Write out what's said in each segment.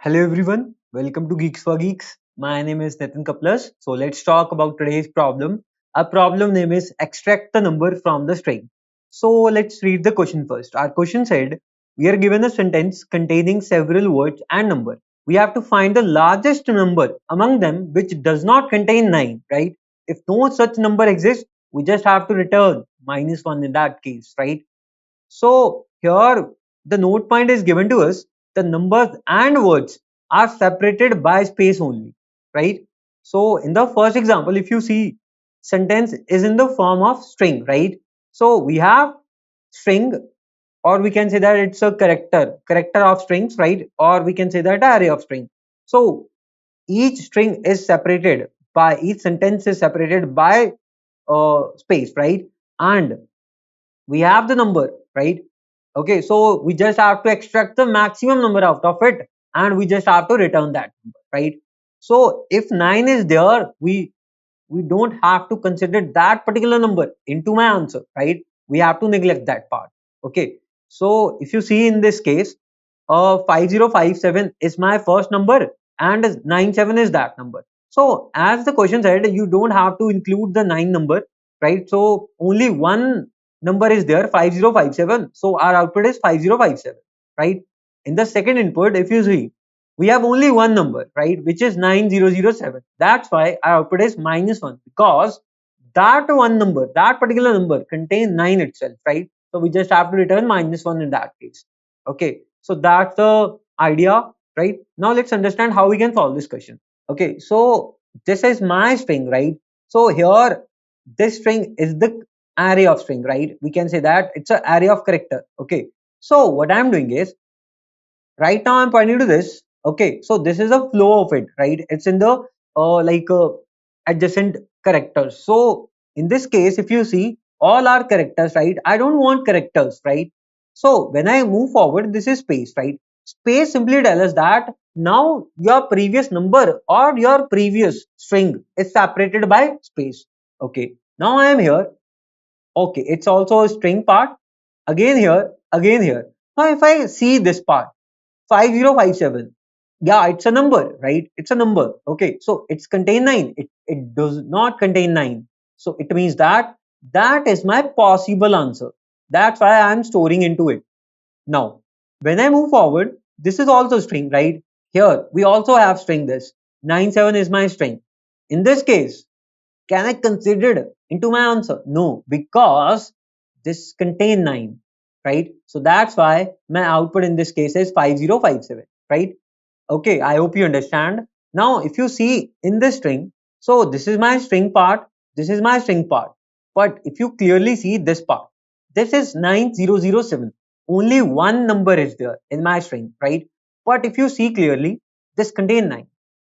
Hello everyone, welcome to Geeks for Geeks. My name is Nitin Kaplas. So let's talk about today's problem. Our problem name is extract the number from the string. So let's read the question first. Our question said we are given a sentence containing several words and number. We have to find the largest number among them which does not contain 9, right? If no such number exists, we just have to return -1 in that case, right? So here the note point is given to us. The numbers and words are separated by space only, right? So in the first example, if you see, sentence is in the form of string, right? So we have string, or we can say that it's a character of strings, right? Or we can say that array of string. So each string is separated by each sentence is separated by space, right? And we have the number, right? Okay, so we just have to extract the maximum number out of it, and we just have to return that number, right? So if 9 is there, we don't have to consider that particular number into my answer, right? We have to neglect that part. Okay, so if you see in this case, 5057 is my first number and 97 is that number. So as the question said, you don't have to include the 9 number, right? So only one number is there, 5057. So our output is 5057, right? In the second input, if you see, we have only one number, right, which is 9007. That's why our output is -1, because that one number, that particular number contains 9 itself, right? So we just have to return -1 in that case. Okay, so that's the idea, right? Now let's understand how we can solve this question. Okay, so this is my string, right? So here this string is the array of string, right? We can say that it's an array of character. Okay, so what I'm doing is, right now I'm pointing to this. Okay, so this is a flow of it, right? It's in the adjacent characters. So in this case, if you see, all are characters, right? I don't want characters, right? So when I move forward, this is space, right? Space simply tells us that now your previous number or your previous string is separated by space. Okay, now I am here. Okay, it's also a string part. Again here, again here. Now if I see this part, 5057, yeah, it's a number, right? It's a number. Okay, so it's contain 9. It does not contain 9. So it means that that is my possible answer. That's why I'm storing into it. Now when I move forward, this is also string, right? Here we also have string. This 97 is my string. In this case, can I consider it into my answer? No, because this contain 9, right? So that's why my output in this case is 5057, right? Okay, I hope you understand. Now if you see in this string, so this is my string part, this is my string part. But if you clearly see this part, this is 9007. Only one number is there in my string, right? But if you see clearly, this contain 9,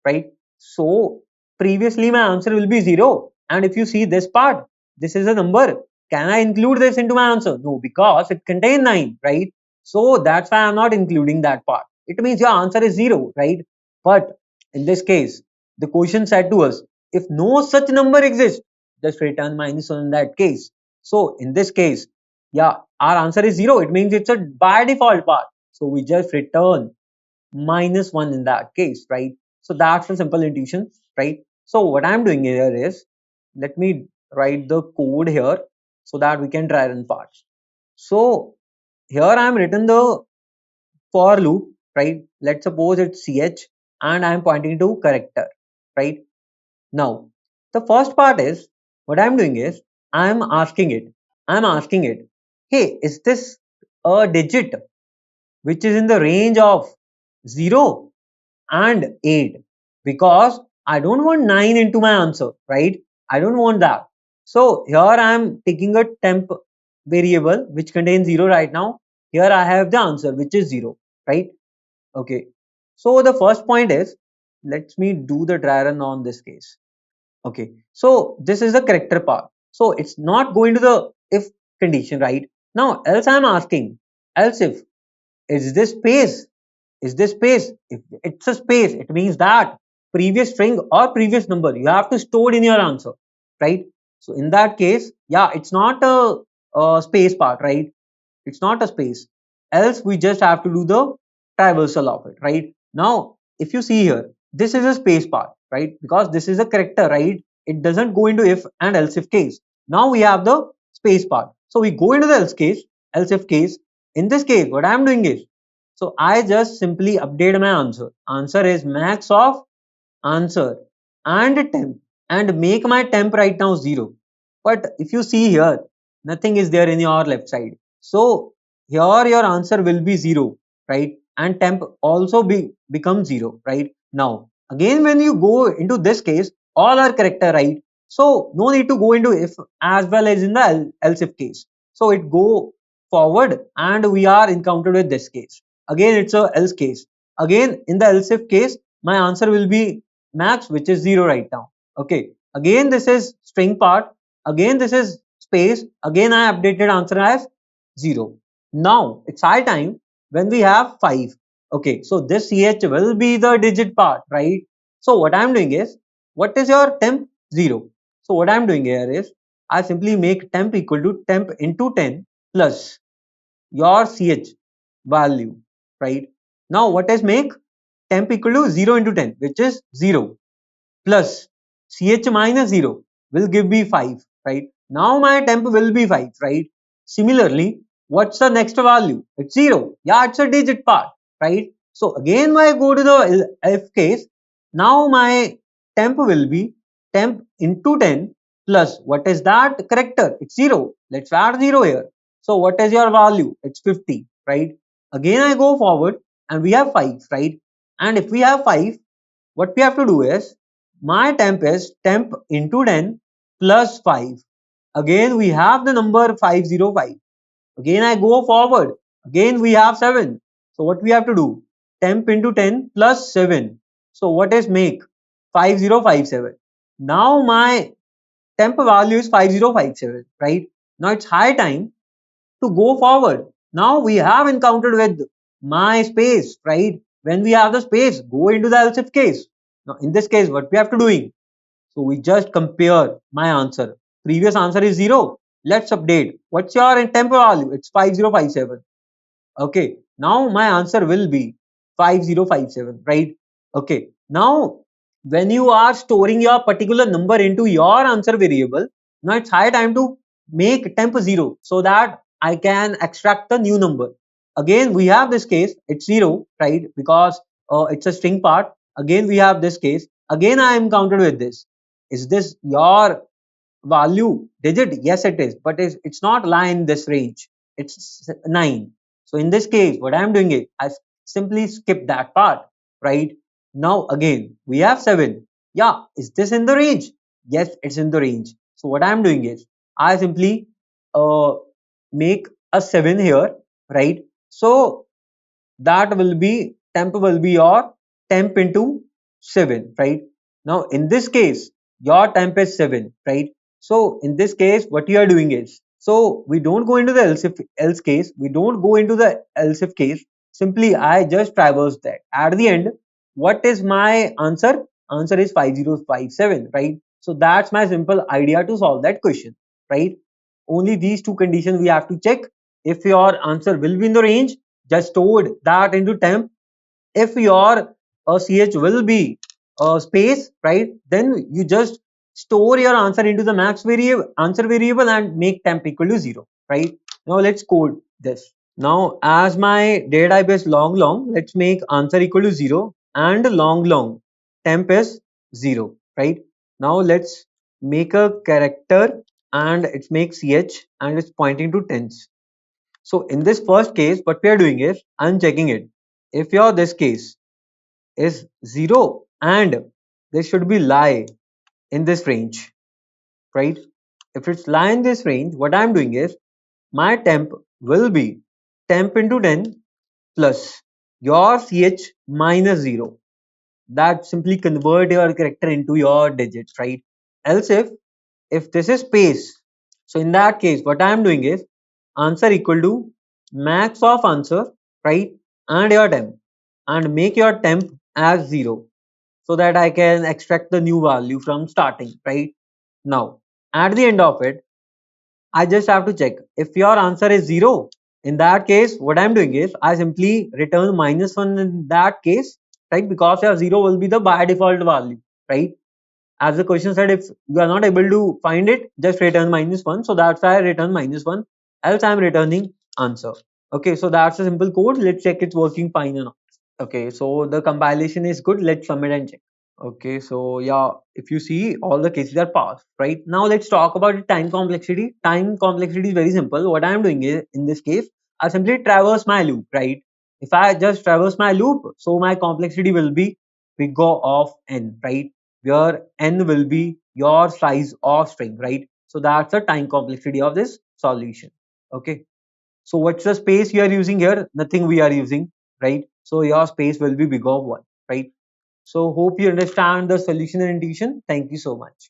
right? So previously my answer will be 0. And if you see this part, this is a number. Can I include this into my answer? No, because it contains 9, right? So that's why I'm not including that part. It means your answer is 0, right? But in this case, the question said to us, if no such number exists, just return -1 in that case. So in this case, yeah, our answer is 0. It means it's a by default part. So we just return -1 in that case, right? So that's the simple intuition, right? So what I'm doing here is, let me write the code here so that we can try run parts. So here I'm written the for loop, right? Let's suppose it's ch and I'm pointing to character, right? Now the first part is, what I'm doing is, I'm asking it, hey, is this a digit which is in the range of 0 and 8? Because I don't want 9 into my answer, right? I don't want that. So here I am taking a temp variable which contains 0 right now. Here I have the answer which is 0, right? Okay. So the first point is, let me do the dry run on this case. Okay. So this is the character part. So it's not going to the if condition, right? Now else I am asking, else if, is this space? Is this space? If it's a space, it means that previous string or previous number you have to store in your answer, right? So in that case, yeah, it's not a space part, right? It's not a space. Else we just have to do the traversal of it, right? Now if you see here, this is a space part, right? Because this is a character, right? It doesn't go into if and else if case. Now we have the space part. So we go into the else if case. In this case, what I am doing is, so I just simply update my answer. Answer is max of answer and temp, and make my temp right now 0. But if you see here, nothing is there in your left side. So here your answer will be 0, right? And temp also become 0, right? Now again, when you go into this case, all are correct, right? So no need to go into if as well as in the else if case. So it go forward and we are encountered with this case. Again it's a else case. Again in the else if case, my answer will be max, which is 0 right now. Okay, again this is string part, again this is space, again I updated answer as 0. Now it's high time when we have 5. Okay, so this ch will be the digit part, right? So what I'm doing is, what is your temp? 0. So what I'm doing here is, I simply make temp equal to temp into 10 plus your ch value, right? Now what is make temp equal to 0 into 10, which is 0, plus ch minus 0 will give me 5, right? Now my temp will be 5, right? Similarly, what's the next value? It's 0. Yeah, it's a digit part, right? So again when I go to the if case, now my temp will be temp into 10 plus what is that character? It's 0. Let's add 0 here. So what is your value? It's 50, right? Again I go forward and we have 5, right? And if we have 5, what we have to do is, my temp is temp into 10 plus 5. Again we have the number 505. Again I go forward. Again we have 7. So what we have to do? Temp into 10 plus 7. So what is make? 5057. Now my temp value is 5057, right? Now it's high time to go forward. Now we have encountered with my space, right? When we have the space, go into the else if case. Now in this case, what we have to doing? So we just compare my answer. Previous answer is 0. Let's update. What's your temp value? It's 5057. Okay. Now my answer will be 5057, right? Okay. Now when you are storing your particular number into your answer variable, now it's high time to make temp 0 so that I can extract the new number. Again we have this case, it's 0, right? Because it's a string part. Again we have this case. Again I am counted with this. Is this your value digit? Yes it is, but it's not lie in this range. It's 9. So in this case, what I am doing is, I simply skip that part, right? Now again we have 7. Yeah, is this in the range? Yes, it's in the range. So what I am doing is, I simply uh, make a 7 here, right? So that will be temp will be your temp into 7, right? Now in this case your temp is 7, right? So in this case what you are doing is, so we don't go into the else case, we don't go into the else if case. Simply I just traverse that. At the end, what is my answer? Answer is 5057, right? So that's my simple idea to solve that question, right? Only these two conditions we have to check. If your answer will be in the range, just stored that into temp. If your ch will be space, right, then you just store your answer into the max variable answer variable and make temp equal to 0, right? Now let's code this. Now as my data type is long, let's make answer equal to 0 and long temp is 0, right? Now let's make a character and it's make ch and it's pointing to tens. So in this first case, what we are doing is, I'm checking it. If your this case is 0 and there should be lie in this range, right? If it's lie in this range, what I'm doing is, my temp will be temp into 10 plus your ch minus 0. That simply convert your character into your digits, right? Else if this is space, so in that case what I am doing is, answer equal to max of answer, right, and your temp, and make your temp as 0 so that I can extract the new value from starting, right? Now at the end of it, I just have to check if your answer is 0. In that case what I'm doing is, I simply return -1 in that case, right? Because your 0 will be the by default value, right? As the question said, if you are not able to find it, just return -1. So that's why I return -1. Else I'm returning answer. Okay, so that's a simple code. Let's check it's working fine or not. Okay, so the compilation is good. Let's submit and check. Okay, so yeah, if you see all the cases are passed, right? Now let's talk about the time complexity. Time complexity is very simple. What I am doing is, in this case, I simply traverse my loop, right? If I just traverse my loop, so my complexity will be bigger of n, right? Where n will be your size of string, right? So that's the time complexity of this solution. Okay. So what's the space you are using here? Nothing we are using, right? So your space will be big of 1, right? So hope you understand the solution and intuition. Thank you so much.